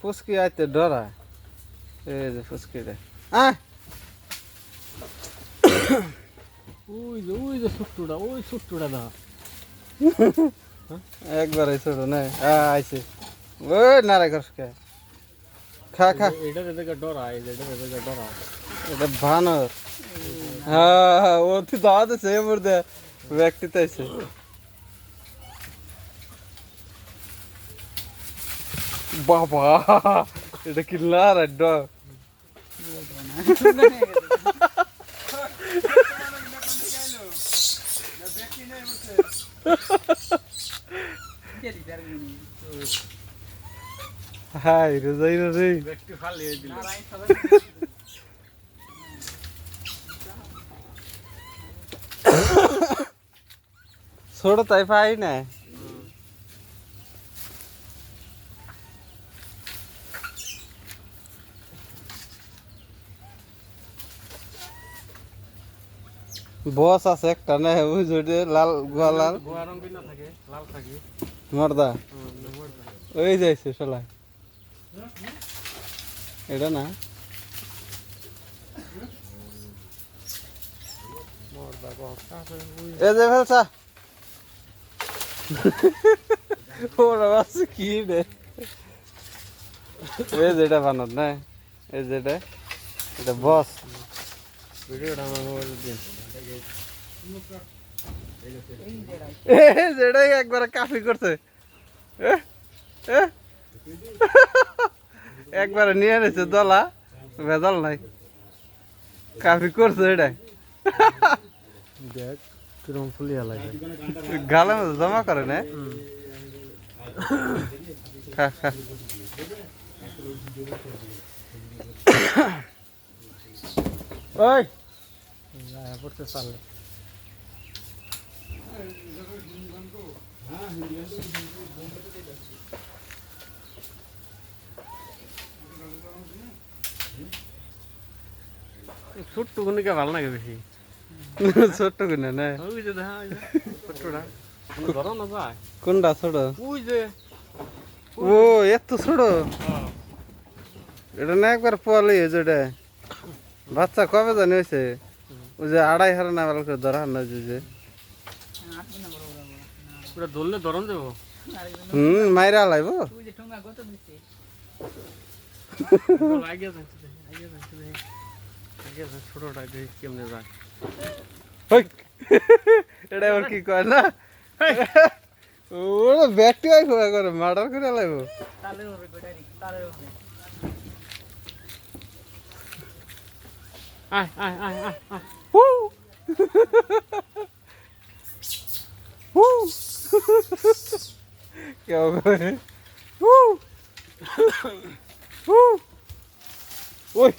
ফুসকি আইতে ডরা এই যে ফুসকি রে ওই যে ছোট্টটা না একবার ছোট না আইছে ওই নারে করসকে খা খা এটা ডরা এটা বানর হ্যাঁ ও তুই দাওয়াত আছে মধ্যে ব্যক্তিতে আছে বাবা এটা কি লার আড্ডা হাই রে যাই না রে ব্যক্তি খালি দিল ছোট তাই পাই না বস আছে একটা না ওই জড়ে লাল গোলাল গোয়া রং বিনা থাকে লাল থাকে মর্দা ওই যাইছে শালা এটা না এ যে ফেলছা ওরা আছে কি রে এই যেটা বানাত না এই যেটা এটা বস ভিডিওটা আমার মোবাইল দিয়ে যেটাই একবার কাফি করছে একবারে নিয়ে নিছে দলা ভেজাল নাই কাফি করছে এটা দেখ কিরম ফুলিয়া লাগে গালে মধ্যে জমা করে না খা খা ওই পড়তে চাললে ছোট্ট কোনকে ভালো লাগে বেশি ছোট্ট কিনা না ওই যে দেখা ছোট্টটা ধরো না যায় কোনটা ছোট ওই যে ও এত ছোট এটা না একবার পোয়ালি হয়েছে এটা বাচ্চা কবে জানি হয়েছে ওই যে আড়াই হারা না ভালো করে ধরা না যে ওটা ধরলে ধরন দেবো মাইরা লাইব ছোটটা দেখি কেমনে যায় এটা আবার কি কয় না ওরা ব্যাগটি আই করে মার্ডার করে লাইব আয় আয় আয় আয় আয় কেউ ওই